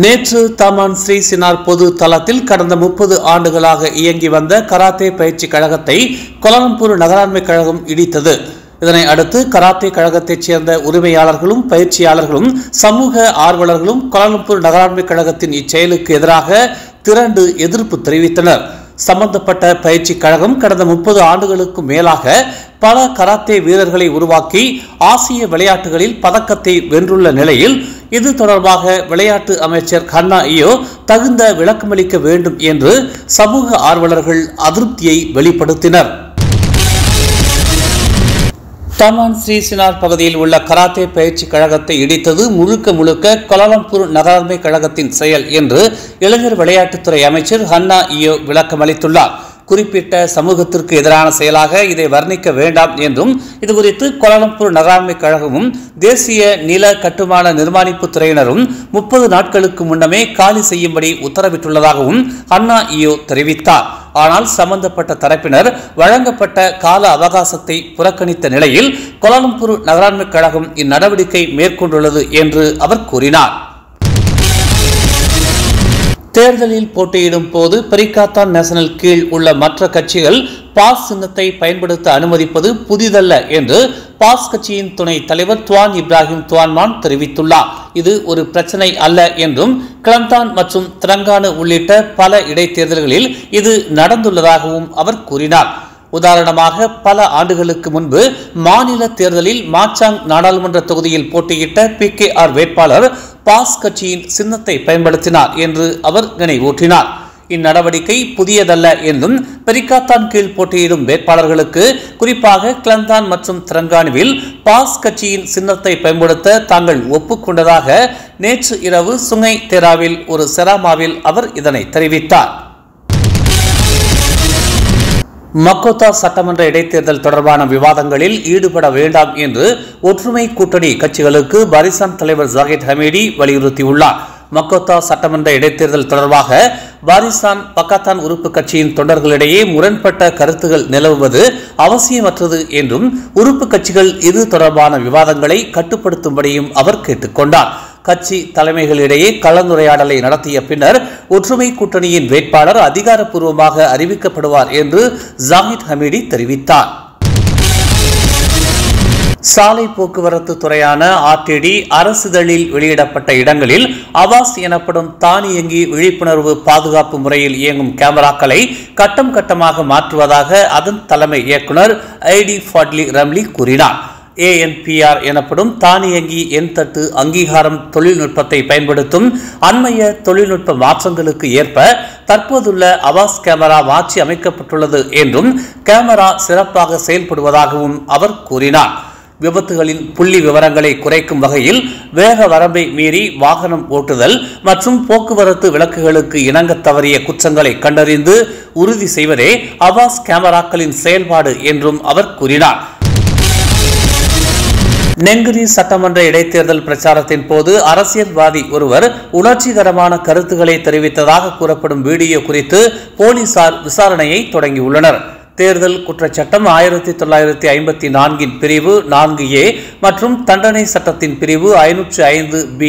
நேற்று தமான் ஸ்ரீ சினார் பொது தளத்தில் கடந்த 30 ஆண்டுகளாக இயங்கி வந்த கராத்தே பயிற்சி கழகத்தை கோலாலம்பூர் நகராண்மை கழகம் இடித்தது. இதனை அடுத்து கராத்தே கழகத்தைச் சேர்ந்த உரிமையாளர்களும் பயிற்சியாளர்களும் சமூக ஆர்வலர்களும் கோலாலம்பூர் நகராண்மை கழகத்தின் இச்செயலுக்கு எதிராக திரண்டு எதிர்ப்பு தெரிவித்தனர். சம்பந்தப்பட்ட பயிற்சி கழகம் கடந்த 30 ஆண்டுகளுக்கு மேலாக பல கராத்தே வீரர்களை உருவாக்கி ஆசிய விளையாட்டுகளில் பதக்கத்தை வென்றுள்ள நிலையில் இது தொடர்பாக விளையாட்டு அமைச்சர் ஹன்னா இயோ தகுந்த விளக்கமளிக்க வேண்டும் என்று சமூக ஆர்வலர்கள் அதிருப்தியை வெளிப்படுத்தினர். தமான் ஸ்ரீ சினார் பகுதியில் உள்ள கராத்தே பயிற்சி கழகத்தை இடித்தது முழுக்க கோலாலம்பூர் நகராண்மை கழகத்தின் செயல் என்று இளைஞர் விளையாட்டுத்துறை அமைச்சர் ஹன்னா இயோ விளக்கமளித்துள்ளார். குறிப்பிட்ட சமூகத்திற்கு எதிரான செயலாக இதை வர்ணிக்க வேண்டாம் என்றும் இதுகுறித்து கோலாலம்பூர் நகராண்மை கழகமும் தேசிய நில கட்டுமான நிர்மாணிப்பு துறையினரும் 30 நாட்களுக்கு முன்னமே காலி செய்யும்படி உத்தரவிட்டுள்ளதாகவும் ஹன்னா இயோ தெரிவித்தார். ஆனால் சம்பந்தப்பட்ட தரப்பினர் வழங்கப்பட்ட கால அவகாசத்தை புறக்கணித்த நிலையில் கோலாலம்பூர் நகராண்மை கழகம் இந்நடவடிக்கை மேற்கொண்டுள்ளது என்று அவர் கூறினார். தேர்தலில் போட்டியிடும் போது பெரிக்காத்தான் நேஷனல் கீழ் உள்ள மற்ற கட்சிகள் பாஸ் சின்னத்தை பயன்படுத்த அனுமதிப்பது புதிதல்ல என்று பாஸ் கட்சியின் துணை தலைவர் துவான் இப்ராஹிம் துவான்மான் தெரிவித்துள்ளார். இது ஒரு பிரச்சனை அல்ல என்றும் கிளந்தான் மற்றும் திரங்கானு உள்ளிட்ட பல இடைத்தேர்தல்களில் இது நடந்துள்ளதாகவும் அவர் கூறினார். உதாரணமாக பல ஆண்டுகளுக்கு முன்பு மாநில தேர்தலில் மாச்சாங் நாடாளுமன்ற தொகுதியில் போட்டியிட்ட PKR வேட்பாளர் பாஸ் கட்சியின் சின்னத்தை பயன்படுத்தினார் என்று அவர் நினைவூற்றினார். இந்நடவடிக்கை புதியதல்ல என்றும் பெரிக்காத்தான் கீழ் போட்டியிடும் வேட்பாளர்களுக்கு குறிப்பாக கிளந்தான் மற்றும் திரங்கானுவில் பாஸ் கட்சியின் சின்னத்தை பயன்படுத்த தாங்கள் ஒப்புக்கொண்டதாக நேற்று இரவு சுங்கை தேராவில் ஒரு செராமாவில் அவர் இதனை தெரிவித்தார். மக்கோத்தா சட்டமன்ற இடைத்தேர்தல் தொடர்பான விவாதங்களில் ஈடுபட வேண்டாம் என்று ஒற்றுமை கூட்டணி கட்சிகளுக்கு பாரிசான் தலைவர் ஜாகித் ஹமீடி வலியுறுத்தியுள்ளார். மக்கோத்தா சட்டமன்ற இடைத்தேர்தல் தொடர்பாக பாரிசான் பக்காத்தான் உறுப்பு கட்சியின் தொண்டர்களிடையே முரண்பட்ட கருத்துகள் நிலவுவது அவசியமற்றது என்றும் உறுப்பு கட்சிகள் இது தொடர்பான விவாதங்களை கட்டுப்படுத்தும்படியும் அவர் கேட்டுக்கொண்டார். கட்சி தலைமைகளிடையே கலந்துரையாடலை நடத்திய பின்னர் ஒற்றுமை கூட்டணியின் வேட்பாளர் அதிகாரப்பூர்வமாக அறிவிக்கப்படுவார் என்று ஜாகித் ஹமீடி தெரிவித்தார். சாலை போக்குவரத்து துறையான RTD அரசிதழில் வெளியிடப்பட்ட இடங்களில் அவாஸ் எனப்படும் தானியங்கி விழிப்புணர்வு பாதுகாப்பு முறையில் இயங்கும் கேமராக்களை கட்டம் கட்டமாக மாற்றுவதாக அதன் தலைமை இயக்குனர் ID ஃபாட்லி ரம்லி கூறினார். ANPR எனப்படும் தானியங்கி எண்தட்டு அங்கீகாரம் தொழில்நுட்பத்தை பயன்படுத்தும் அண்மைய தொழில்நுட்ப மாற்றங்களுக்கு ஏற்ப தற்போதுள்ள அவாஸ் கேமரா மாற்றி அமைக்கப்பட்டுள்ளது என்றும் கேமரா சிறப்பாக செயல்படுவதாகவும் அவர் கூறினார். விபத்துகளின் புள்ளி விவரங்களை குறைக்கும் வகையில் வேக வரம்பை மீறி வாகனம் ஓட்டுதல் மற்றும் போக்குவரத்து விளக்குகளுக்கு இணங்க தவறிய குற்றங்களை கண்டறிந்து உறுதி செய்வதே அவாஸ் கேமராக்களின் செயல்பாடு என்றும் அவர் கூறினார். நெங்கிரி சட்டமன்ற இடைத்தேர்தல் பிரச்சாரத்தின் போது அரசியல்வாதி ஒருவர் உணர்ச்சிகரமான கருத்துக்களை தெரிவித்ததாக கூறப்படும் வீடியோ குறித்து போலீசார் விசாரணையை தொடங்கியுள்ளனர். தேர்தல் குற்றச்சட்டம் 1954 பிரிவு 4A மற்றும் தண்டனை சட்டத்தின் பிரிவு 505B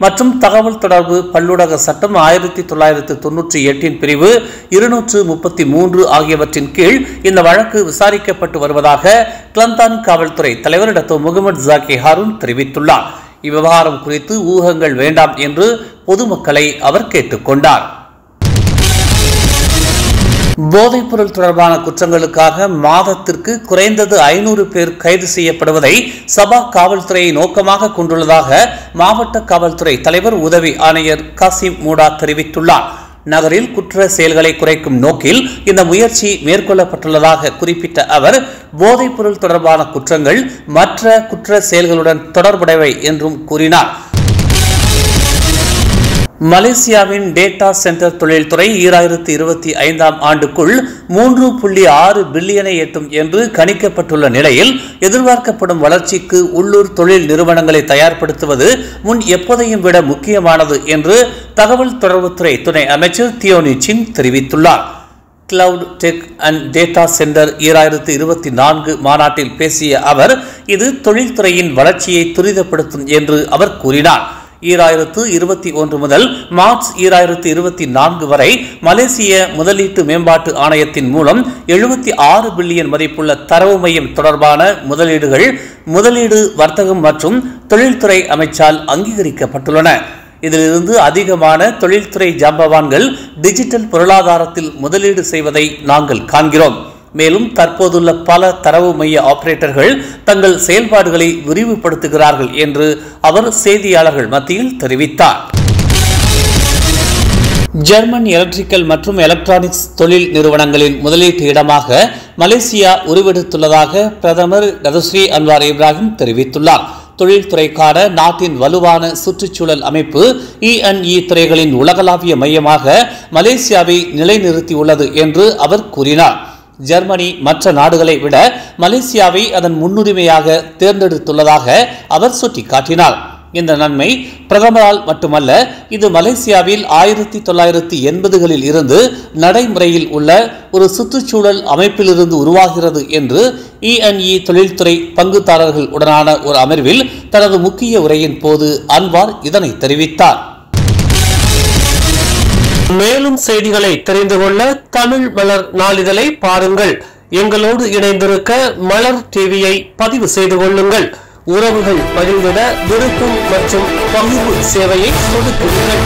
மற்றும் தகவல் தொடர்பு பல்லூடக சட்டம் 1998 பிரிவு 233 ஆகியவற்றின் கீழ் இந்த வழக்கு விசாரிக்கப்பட்டு வருவதாக கிளந்தான் காவல்துறை தலைவர் டாக்டர் முகமது ஜாக்கி ஹாரூன் தெரிவித்துள்ளார். இவ்விவகாரம் குறித்து ஊகங்கள் வேண்டாம் என்று பொதுமக்களை அவர் கேட்டுக்கொண்டார். போதைப்பொருள் தொடர்பான குற்றங்களுக்காக மாதத்திற்கு குறைந்தது 500 பேர் கைது செய்யப்படுவதை சபா காவல்துறையை நோக்கமாக கொண்டுள்ளதாக மாவட்ட காவல்துறை தலைவர் உதவி ஆணையர் காசிம் மூடா தெரிவித்துள்ளார். நகரில் குற்ற செயல்களை குறைக்கும் நோக்கில் இந்த முயற்சி மேற்கொள்ளப்பட்டுள்ளதாக குறிப்பிட்ட அவர் போதைப்பொருள் தொடர்பான குற்றங்கள் மற்ற குற்ற செயல்களுடன் தொடர்புடையவை என்றும் கூறினார். மலேசியாவின் டேட்டா சென்டர் தொழில்துறை 2025 ஆண்டுக்குள் 3.6 பில்லியனை எட்டும் என்று கணிக்கப்பட்டுள்ள நிலையில் எதிர்பார்க்கப்படும் வளர்ச்சிக்கு உள்ளூர் தொழில் நிறுவனங்களை தயார்படுத்துவது முன் எப்போதையும் விட முக்கியமானது என்று தகவல் தொடர்புத்துறை துணை அமைச்சர் தியோனி சின் தெரிவித்துள்ளார். Cloud tech and data centre 2024 மாநாட்டில் பேசிய அவர் இது தொழில்துறையின் வளர்ச்சியை துரிதப்படுத்தும் என்று அவர் கூறினார். 2021 முதல் மார்ச் 2024 வரை மலேசிய முதலீட்டு மேம்பாட்டு ஆணையத்தின் மூலம் 76 பில்லியன் மதிப்புள்ள தரவு மையம் தொடர்பான முதலீடுகள் முதலீடு வர்த்தகம் மற்றும் தொழில்துறை அமைச்சால் அங்கீகரிக்கப்பட்டுள்ளன. இதிலிருந்து அதிகமான தொழில்துறை ஜாம்பவான்கள் டிஜிட்டல் பொருளாதாரத்தில் முதலீடு செய்வதை நாங்கள் காண்கிறோம். மேலும் தற்போதுள்ள பல தரவு மைய ஆபரேட்டர்கள் தங்கள் செயல்பாடுகளை விரிவுபடுத்துகிறார்கள் என்று அவர் செய்தியாளர்கள் மத்தியில் தெரிவித்தார். ஜெர்மன் எலக்ட்ரிக்கல் மற்றும் எலக்ட்ரானிக்ஸ் தொழில் நிறுவனங்களின் முதலீட்டு இடமாக மலேசியா உருவெடுத்துள்ளதாக பிரதமர் டதஸ்ரீ அன்வார் இப்ராஹிம் தெரிவித்துள்ளார். தொழில்துறைக்கான நாட்டின் வலுவான சுற்றுச்சூழல் அமைப்பு ENE துறைகளின் உலகளாவிய மையமாக மலேசியாவை நிலைநிறுத்தியுள்ளது என்று அவர் கூறினார். ஜெர்மனி மற்ற நாடுகளை விட மலேசியாவை அதன் முன்னுரிமையாக தேர்ந்தெடுத்துள்ளதாக அவர் சுட்டிக்காட்டினார். இந்த நன்மை பிரதமரால் மட்டுமல்ல, இது மலேசியாவில் 1980களில் இருந்து நடைமுறையில் உள்ள ஒரு சுற்றுச்சூழல் அமைப்பிலிருந்து உருவாகிறது என்று ENE தொழில்துறை பங்குதாரர்கள் உடனான ஒரு அமர்வில் தனது முக்கிய உரையின் போது அன்வார் இதனை தெரிவித்தார். மேலும் செய்திகளை தெரிந்து கொள்ள தமிழ் மலர் நாளிதழை பாருங்கள். எங்களோடு இணைந்திருக்க மலர் டிவியை பதிவு செய்து கொள்ளுங்கள். உறவுகள் மகிழ்ந்திட விருப்பம் மற்றும் பகிர்வு சேவையை கொடுக்கிறீர்கள்.